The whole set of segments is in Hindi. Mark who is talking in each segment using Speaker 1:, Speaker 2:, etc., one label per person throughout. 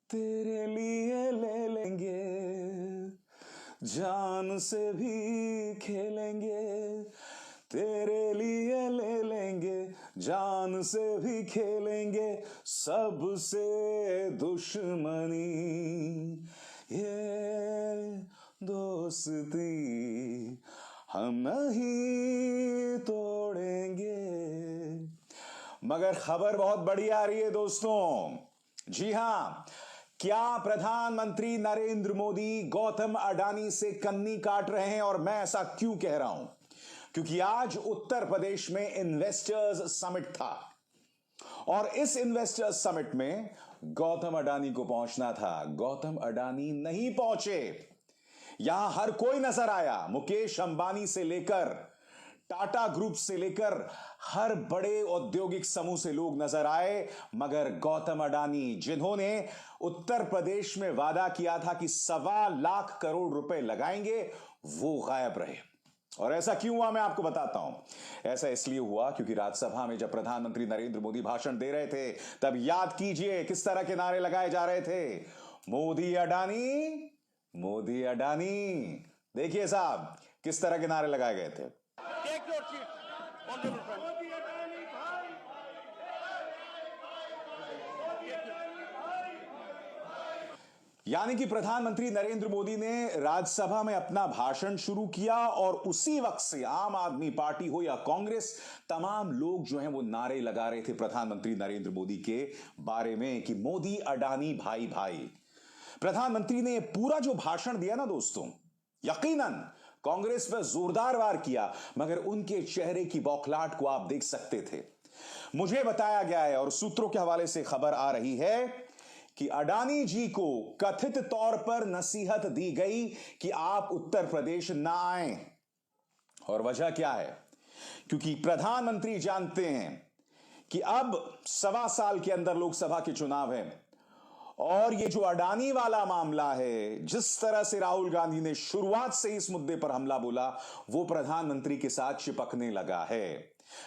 Speaker 1: तेरे लिए ले लेंगे, जान से भी खेलेंगे। तेरे लिए ले लेंगे, जान से भी खेलेंगे, सबसे दुश्मनी ये दोस्ती हम नहीं तोड़ेंगे। मगर खबर बहुत बड़ी आ रही है दोस्तों। जी हां, क्या प्रधानमंत्री नरेंद्र मोदी गौतम अडानी से कन्नी काट रहे हैं? और मैं ऐसा क्यों कह रहा हूं? क्योंकि आज उत्तर प्रदेश में इन्वेस्टर्स समिट था और इस इन्वेस्टर्स समिट में गौतम अडानी को पहुंचना था। गौतम अडानी नहीं पहुंचे। यहां हर कोई नजर आया, मुकेश अंबानी से लेकर टाटा ग्रुप से लेकर हर बड़े औद्योगिक समूह से लोग नजर आए, मगर गौतम अडानी, जिन्होंने उत्तर प्रदेश में वादा किया था कि 1.25 करोड़ रुपए लगाएंगे, वो गायब रहे। और ऐसा क्यों हुआ मैं आपको बताता हूं। ऐसा इसलिए हुआ क्योंकि राज्यसभा में जब प्रधानमंत्री नरेंद्र मोदी भाषण दे रहे थे, तब याद कीजिए किस तरह के नारे लगाए जा रहे थे। मोदी अडानी, मोदी अडानी। देखिए साहब किस तरह के नारे लगाए गए थे।
Speaker 2: Take your seats, honorable friends.
Speaker 1: यानी कि प्रधानमंत्री नरेंद्र मोदी ने राज्यसभा में अपना भाषण शुरू किया और उसी वक्त से आम आदमी पार्टी हो या कांग्रेस, तमाम लोग जो हैं वो नारे लगा रहे थे प्रधानमंत्री नरेंद्र मोदी के बारे में कि मोदी अडानी भाई भाई। प्रधानमंत्री ने पूरा जो भाषण दिया ना दोस्तों, यकीनन कांग्रेस पर जोरदार वार किया, मगर उनके चेहरे की बौखलाहट को आप देख सकते थे। मुझे बताया गया है और सूत्रों के हवाले से खबर आ रही है कि अडानी जी को कथित तौर पर नसीहत दी गई कि आप उत्तर प्रदेश ना आए। और वजह क्या है? क्योंकि प्रधानमंत्री जानते हैं कि अब 1.25 साल के अंदर लोकसभा के चुनाव हैं और ये जो अडानी वाला मामला है, जिस तरह से राहुल गांधी ने शुरुआत से इस मुद्दे पर हमला बोला, वो प्रधानमंत्री के साथ चिपकने लगा है।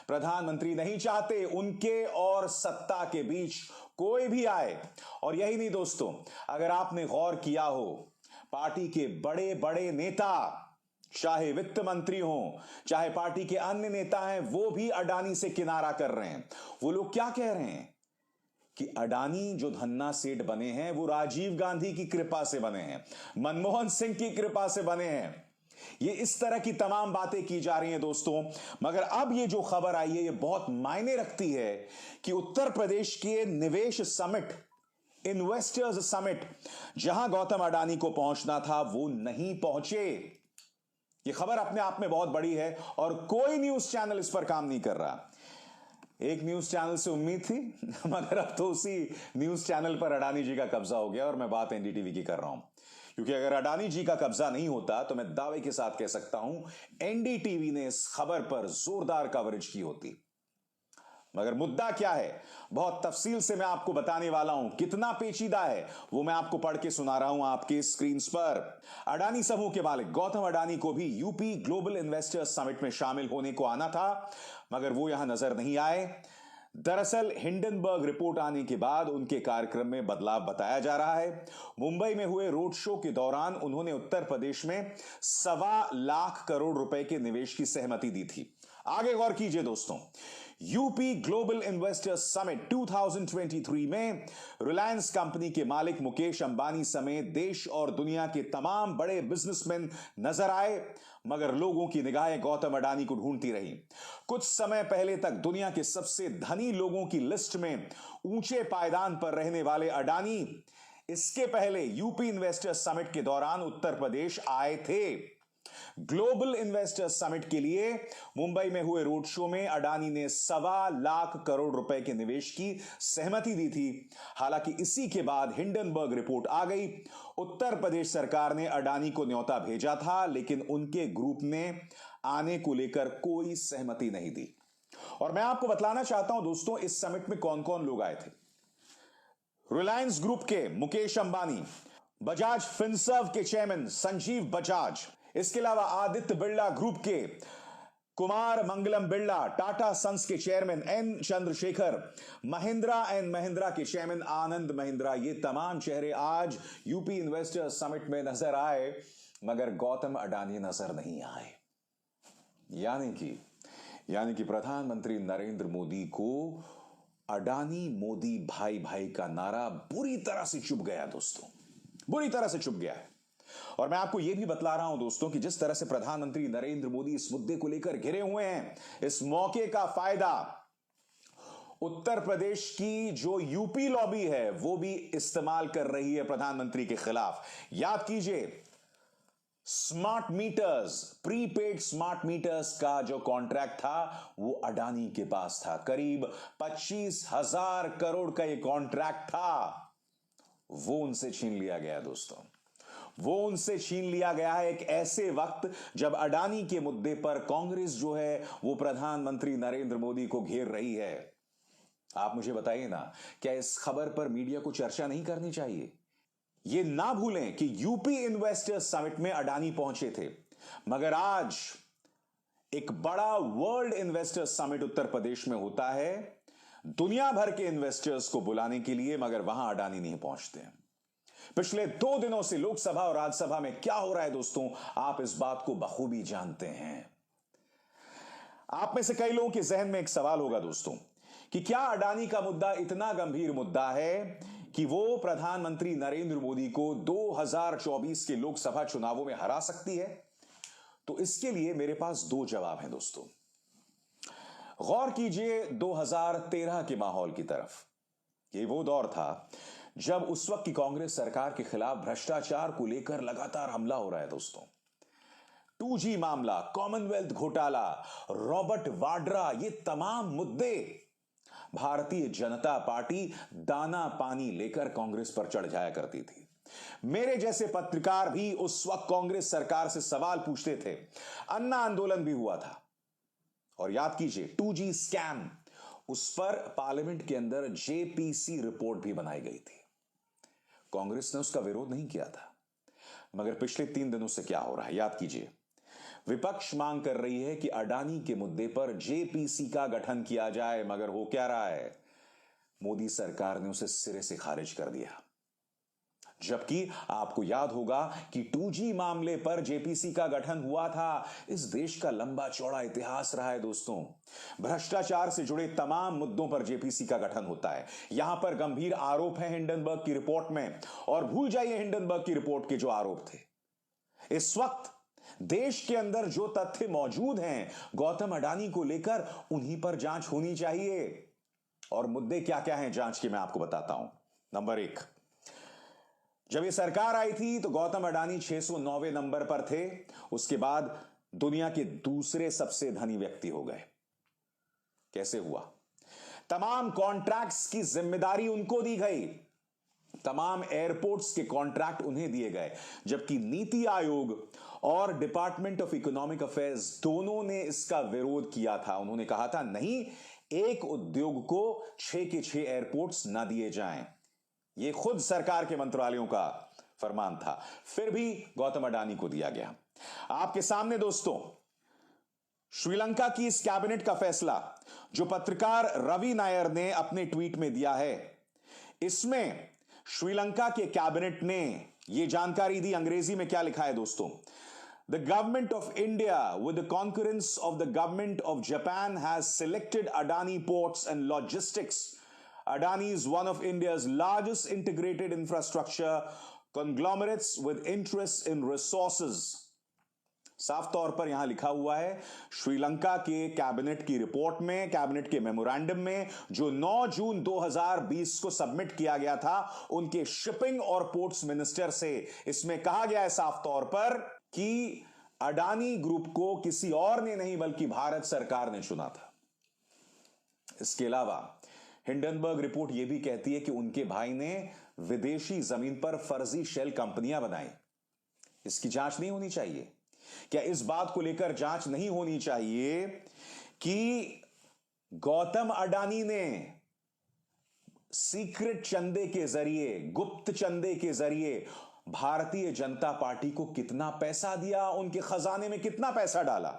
Speaker 1: प्रधानमंत्री नहीं चाहते उनके और सत्ता के बीच कोई भी आए। और यही नहीं दोस्तों, अगर आपने गौर किया हो, पार्टी के बड़े बड़े नेता, चाहे वित्त मंत्री हो, चाहे पार्टी के अन्य नेता हैं, वो भी अडानी से किनारा कर रहे हैं। वो लोग क्या कह रहे हैं कि अडानी जो धन्ना सेठ बने हैं वो राजीव गांधी की कृपा से बने हैं, मनमोहन सिंह की कृपा से बने हैं। ये इस तरह की तमाम बातें की जा रही हैं दोस्तों। मगर अब ये जो खबर आई है ये बहुत मायने रखती है कि उत्तर प्रदेश के निवेश समिट, इन्वेस्टर्स समिट, जहां गौतम अडानी को पहुंचना था वो नहीं पहुंचे। ये खबर अपने आप में बहुत बड़ी है और कोई न्यूज चैनल इस पर काम नहीं कर रहा। एक न्यूज चैनल से उम्मीद थी, मगर अब तो उसी न्यूज चैनल पर अडानी जी का कब्जा हो गया और मैं बात एनडीटीवी की कर रहा हूं। क्योंकि अगर अडानी जी का कब्जा नहीं होता तो मैं दावे के साथ कह सकता हूं एनडीटीवी ने इस खबर पर जोरदार कवरेज की होती। मगर मुद्दा क्या है, बहुत तफसील से मैं आपको बताने वाला हूं। कितना पेचीदा है वो मैं आपको पढ़ के सुना रहा हूं आपके स्क्रीन पर। अडानी समूह के मालिक गौतम अडानी को भी यूपी ग्लोबल इन्वेस्टर्स समिट में शामिल होने को आना था, मगर वो यहां नजर नहीं आए। दरअसल हिंडनबर्ग रिपोर्ट आने के बाद उनके कार्यक्रम में बदलाव बताया जा रहा है। मुंबई में हुए रोड शो के दौरान उन्होंने उत्तर प्रदेश में 1.25 करोड़ रुपए के निवेश की सहमति दी थी। आगे गौर कीजिए दोस्तों, यूपी ग्लोबल इन्वेस्टर्स समिट 2023 में रिलायंस कंपनी के मालिक मुकेश अंबानी समेत देश और दुनिया के तमाम बड़े बिजनेसमैन नजर आए, मगर लोगों की निगाहें गौतम अडानी को ढूंढती रही। कुछ समय पहले तक दुनिया के सबसे धनी लोगों की लिस्ट में ऊंचे पायदान पर रहने वाले अडानी इसके पहले यूपी इन्वेस्टर्स समिट के दौरान उत्तर प्रदेश आए थे। ग्लोबल इन्वेस्टर्स समिट के लिए मुंबई में हुए रोड शो में अडानी ने 1.25 करोड़ रुपए के निवेश की सहमति दी थी। हालांकि इसी के बाद हिंडनबर्ग रिपोर्ट आ गई। उत्तर प्रदेश सरकार ने अडानी को न्योता भेजा था, लेकिन उनके ग्रुप ने आने को लेकर कोई सहमति नहीं दी। और मैं आपको बतलाना चाहता हूं दोस्तों, इस समिट में कौन कौन लोग आए थे। रिलायंस ग्रुप के मुकेश अंबानी, बजाज फिनसर्व के चेयरमैन संजीव बजाज, इसके अलावा आदित्य बिरला ग्रुप के कुमार मंगलम बिरला, टाटा सन्स के chairman N Chandrashekhar, Mahindra and Mahindra के चेयरमैन आनंद महिंद्रा, ये तमाम चेहरे आज यूपी इन्वेस्टर्स समिट में नजर आए, मगर गौतम अडानी नजर नहीं आए। यानी कि प्रधानमंत्री नरेंद्र मोदी को अडानी मोदी भाई भाई का नारा बुरी तरह से चुभ गया दोस्तों, बुरी तरह से चुभ गया है। और मैं आपको यह भी बतला रहा हूं दोस्तों कि जिस तरह से प्रधानमंत्री नरेंद्र मोदी इस मुद्दे को लेकर घिरे हुए हैं, इस मौके का फायदा उत्तर प्रदेश की जो यूपी लॉबी है वो भी इस्तेमाल कर रही है प्रधानमंत्री के खिलाफ। याद कीजिए, smart meters, prepaid smart meters का जो कॉन्ट्रैक्ट था वो अडानी के पास था। करीब 25,000 करोड़ का ये कॉन्ट्रैक्ट था, वो उनसे छीन लिया गया दोस्तों। वो उनसे छीन लिया गया है एक ऐसे वक्त जब अडानी के मुद्दे पर कांग्रेस जो है वो प्रधानमंत्री नरेंद्र मोदी को घेर रही है। आप मुझे बताइए ना, क्या इस खबर पर मीडिया को चर्चा नहीं करनी चाहिए? ये ना भूलें कि यूपी इन्वेस्टर्स समिट में अडानी पहुंचे थे, मगर आज एक बड़ा world investors summit Uttar Pradesh में होता है दुनिया भर के इन्वेस्टर्स को बुलाने के लिए, मगर वहां अडानी नहीं पहुंचते। पिछले 2 दिनों से लोकसभा और राज्यसभा में क्या हो रहा है दोस्तों, आप इस बात को बखूबी जानते हैं। आप में से कई लोगों के जहन में एक सवाल होगा दोस्तों कि क्या अडानी का मुद्दा इतना गंभीर मुद्दा है कि वो प्रधानमंत्री नरेंद्र मोदी को 2024 के लोकसभा चुनावों में हरा सकती है? तो इसके लिए मेरे पास 2 जवाब हैं दोस्तों। गौर कीजिए 2013 के माहौल की तरफ। ये वो दौर था जब उस वक्त की कांग्रेस सरकार के खिलाफ भ्रष्टाचार को लेकर लगातार हमला हो रहा है दोस्तों। 2G मामला, कॉमनवेल्थ घोटाला, रॉबर्ट वाड्रा, ये तमाम मुद्दे भारतीय जनता पार्टी दाना पानी लेकर कांग्रेस पर चढ़ जाया करती थी। मेरे जैसे पत्रकार भी उस वक्त कांग्रेस सरकार से सवाल पूछते थे। अन्ना आंदोलन भी हुआ था, और याद कीजिए 2G स्कैम, उस पर पार्लियामेंट के अंदर जेपीसी रिपोर्ट भी बनाई गई थी। कांग्रेस ने उसका विरोध नहीं किया था, मगर पिछले 3 दिनों से क्या हो रहा है, याद कीजिए। विपक्ष मांग कर रही है कि अडानी के मुद्दे पर जेपीसी का गठन किया जाए, मगर हो क्या रहा है, मोदी सरकार ने उसे सिरे से खारिज कर दिया। जबकि आपको याद होगा कि 2G मामले पर जेपीसी का गठन हुआ था। इस देश का लंबा चौड़ा इतिहास रहा है दोस्तों। भ्रष्टाचार से जुड़े तमाम मुद्दों पर जेपीसी का गठन होता है। यहां पर गंभीर आरोप है हिंडनबर्ग की रिपोर्ट में, और भूल जाइए हिंडनबर्ग की रिपोर्ट के जो आरोप थे। इस वक्त देश के अंदर जो तथ्य मौजूद हैं गौतम अडानी को लेकर, उन्हीं पर जांच होनी चाहिए। और मुद्दे क्या क्या हैं जांच के, मैं आपको बताता हूं। नंबर 1, जब ये सरकार आई थी तो गौतम अडानी 609वें नंबर पर थे। उसके बाद दुनिया के दूसरे सबसे धनी व्यक्ति हो गए। कैसे हुआ? तमाम कॉन्ट्रैक्ट्स की जिम्मेदारी उनको दी गई, तमाम एयरपोर्ट्स के कॉन्ट्रैक्ट उन्हें दिए गए, जबकि नीति आयोग और डिपार्टमेंट ऑफ इकोनॉमिक अफेयर्स दोनों ने इसका विरोध किया था। उन्होंने कहा था नहीं, एक उद्योग को 6 के 6 एयरपोर्ट्स ना दिए जाएं। यह खुद सरकार के मंत्रालयों का फरमान था, फिर भी गौतम अडानी को दिया गया। आपके सामने दोस्तों श्रीलंका की इस कैबिनेट का फैसला जो पत्रकार रवि नायर ने अपने ट्वीट में दिया है, इसमें श्रीलंका के कैबिनेट ने यह जानकारी दी। अंग्रेजी में क्या लिखा है दोस्तों? The government of India, with the concurrence of the government of Japan, has selected Adani Ports and Logistics. Adani is one of India's largest integrated infrastructure conglomerates with interests in resources. साफ तौर पर यहां लिखा हुआ है, श्रीलंका के कैबिनेट की रिपोर्ट में, कैबिनेट के मेमोरेंडम में जो 9 जून 2020 को सबमिट किया गया था उनके शिपिंग और पोर्ट्स मिनिस्टर से, इसमें कहा गया है साफ तौर पर कि अडानी ग्रुप को किसी और ने नहीं बल्कि भारत सरकार ने चुना था। इसके अलावा हिंडनबर्ग रिपोर्ट यह भी कहती है कि उनके भाई ने विदेशी जमीन पर फर्जी शेल कंपनियां बनाई। इसकी जांच नहीं होनी चाहिए? क्या इस बात को लेकर जांच नहीं होनी चाहिए कि गौतम अडानी ने सीक्रेट चंदे के जरिए, गुप्त चंदे के जरिए भारतीय जनता पार्टी को कितना पैसा दिया, उनके खजाने में कितना पैसा डाला?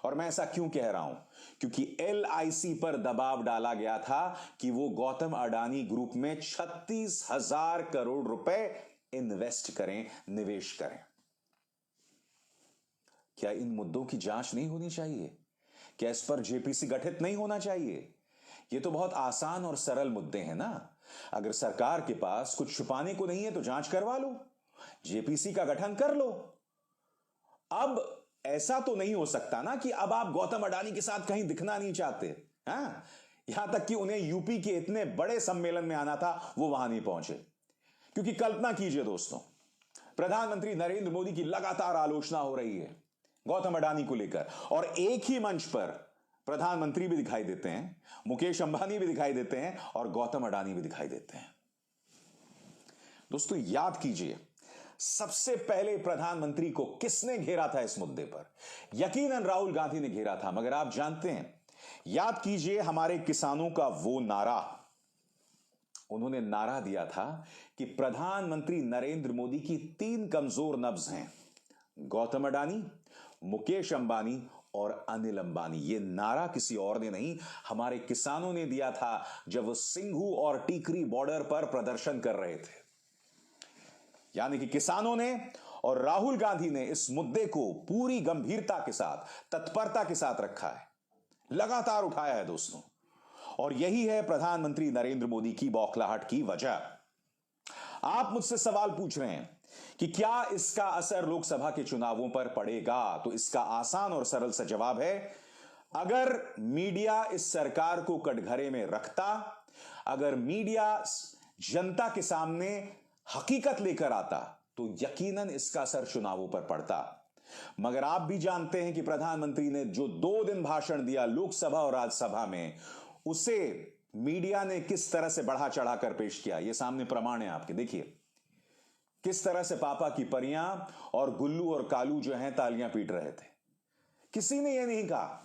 Speaker 1: और मैं ऐसा क्यों कह रहा हूं? क्योंकि LIC पर दबाव डाला गया था कि वो गौतम अडानी ग्रुप में 36,000 करोड़ रुपए इन्वेस्ट करें, निवेश करें। क्या इन मुद्दों की जांच नहीं होनी चाहिए? क्या इस पर JPC गठित नहीं होना चाहिए? ये तो बहुत आसान और सरल मुद्दे हैं ना। अगर सरकार के पास कुछ छुपाने को नहीं है तो जांच करवा लो, JPC का गठन कर लो। अब ऐसा तो नहीं हो सकता ना कि अब आप गौतम अडानी के साथ कहीं दिखना नहीं चाहते। हाँ, यहां तक कि उन्हें यूपी के इतने बड़े सम्मेलन में आना था, वो वहां नहीं पहुंचे। क्योंकि कल्पना कीजिए दोस्तों, प्रधानमंत्री नरेंद्र मोदी की लगातार आलोचना हो रही है गौतम अडानी को लेकर, और एक ही मंच पर प्रधानमंत्री भी दिखाई देते हैं, मुकेश अंबानी भी दिखाई देते हैं और गौतम अडानी भी दिखाई देते हैं। दोस्तों याद कीजिए, सबसे पहले प्रधानमंत्री को किसने घेरा था इस मुद्दे पर? यकीनन राहुल गांधी ने घेरा था। मगर आप जानते हैं, याद कीजिए हमारे किसानों का वो नारा, उन्होंने नारा दिया था कि प्रधानमंत्री नरेंद्र मोदी की 3 कमजोर नब्ज हैं, गौतम अडानी, मुकेश अंबानी और अनिल अंबानी। यह नारा किसी और ने नहीं, हमारे किसानों ने दिया था जब वो सिंघू और टीकरी बॉर्डर पर प्रदर्शन कर रहे थे। यानी कि किसानों ने और राहुल गांधी ने इस मुद्दे को पूरी गंभीरता के साथ, तत्परता के साथ रखा है, लगातार उठाया है दोस्तों। और यही है प्रधानमंत्री नरेंद्र मोदी की बौखलाहट की वजह। आप मुझसे सवाल पूछ रहे हैं कि क्या इसका असर लोकसभा के चुनावों पर पड़ेगा? तो इसका आसान और सरल सा जवाब है, अगर मीडिया इस सरकार को कटघरे में रखता, अगर मीडिया जनता के सामने हकीकत लेकर आता, तो यकीनन इसका असर चुनावों पर पड़ता। मगर आप भी जानते हैं कि प्रधानमंत्री ने जो 2 दिन भाषण दिया लोकसभा और राज्यसभा में, उसे मीडिया ने किस तरह से बढ़ा चढ़ाकर पेश किया। यह सामने प्रमाण है आपके, देखिए किस तरह से पापा की परियां और गुल्लू और कालू जो हैं तालियां पीट रहे थे। किसी ने यह नहीं कहा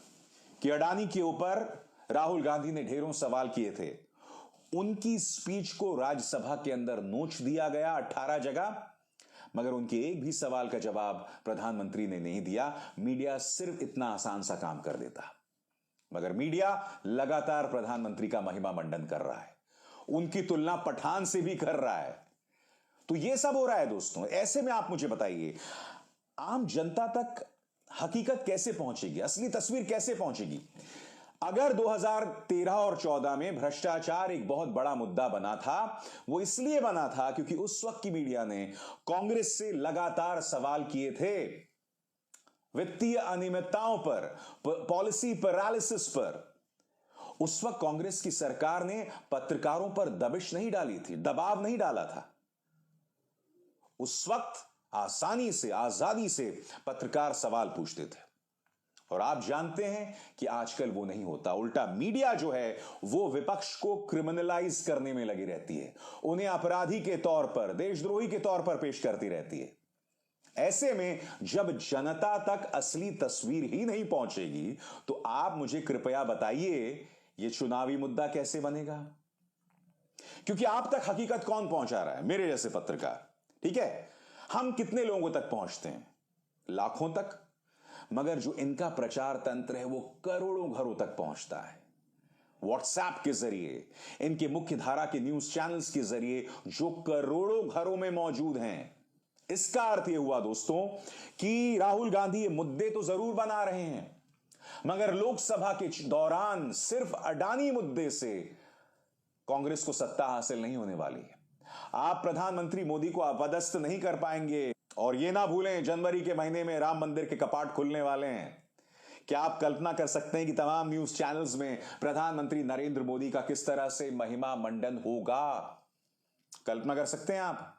Speaker 1: कि अडानी के ऊपर राहुल गांधी ने ढेरों सवाल किए थे। उनकी स्पीच को राज्यसभा के अंदर नोच दिया गया 18 जगह, मगर उनके एक भी सवाल का जवाब प्रधानमंत्री ने नहीं दिया। मीडिया सिर्फ इतना आसान सा काम कर देता, मगर मीडिया लगातार प्रधानमंत्री का महिमा मंडन कर रहा है, उनकी तुलना पठान से भी कर रहा है। तो यह सब हो रहा है दोस्तों। ऐसे में आप मुझे बताइए, आम जनता तक हकीकत कैसे पहुंचेगी, असली तस्वीर कैसे पहुंचेगी? अगर 2013 और 14 में भ्रष्टाचार एक बहुत बड़ा मुद्दा बना था, वो इसलिए बना था क्योंकि उस वक्त की मीडिया ने कांग्रेस से लगातार सवाल किए थे वित्तीय अनियमितताओं पर, पॉलिसी पैरालिसिस पर। उस वक्त कांग्रेस की सरकार ने पत्रकारों पर दबिश नहीं डाली थी, दबाव नहीं डाला था। उस वक्त आसानी से, आजादी से पत्रकार सवाल पूछते थे। और आप जानते हैं कि आजकल वो नहीं होता। उल्टा मीडिया जो है वो विपक्ष को क्रिमिनलाइज करने में लगी रहती है, उन्हें अपराधी के तौर पर, देशद्रोही के तौर पर पेश करती रहती है। ऐसे में जब जनता तक असली तस्वीर ही नहीं पहुंचेगी, तो आप मुझे कृपया बताइए ये चुनावी मुद्दा कैसे बनेगा? क्योंकि आप तक हकीकत कौन पहुंचा रहा है? मेरे जैसे पत्रकार, ठीक है। हम कितने लोगों तक पहुंचते हैं? लाखों तक। मगर जो इनका प्रचार तंत्र है वो करोड़ों घरों तक पहुंचता है। व्हाट्सएप के जरिए, इनके मुख्य धारा के न्यूज चैनल्स के जरिए, जो करोड़ों घरों में मौजूद हैं। इसका अर्थ यह हुआ दोस्तों कि राहुल गांधी ये मुद्दे तो जरूर बना रहे हैं, मगर लोकसभा के दौरान सिर्फ अडानी मुद्दे से कांग्रेस को सत्ता हासिल नहीं होने वाली है। आप प्रधानमंत्री मोदी को अपदस्थ नहीं कर पाएंगे। और यह ना भूलें, जनवरी के महीने में राम मंदिर के कपाट खुलने वाले हैं। क्या आप कल्पना कर सकते हैं कि तमाम न्यूज चैनल्स में प्रधानमंत्री नरेंद्र मोदी का किस तरह से महिमा मंडन होगा? कल्पना कर सकते हैं आप?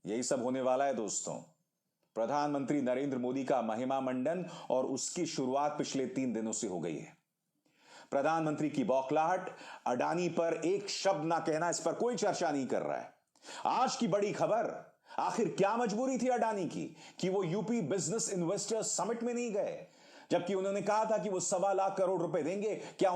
Speaker 1: यही सब होने वाला है दोस्तों। प्रधानमंत्री नरेंद्र मोदी का महिमा मंडन, और उसकी शुरुआत पिछले 3 दिनों से हो गई है। प्रधानमंत्री की बौखलाहट, अडानी पर एक शब्द ना कहना, इस पर कोई चर्चा नहीं कर रहा है। आज की बड़ी खबर, आखिर क्या मजबूरी थी अडानी की कि वो यूपी बिजनेस इन्वेस्टर्स समिट में नहीं गए, जबकि उन्होंने कहा था कि वो 1.25 लाख करोड़ रुपए देंगे? क्या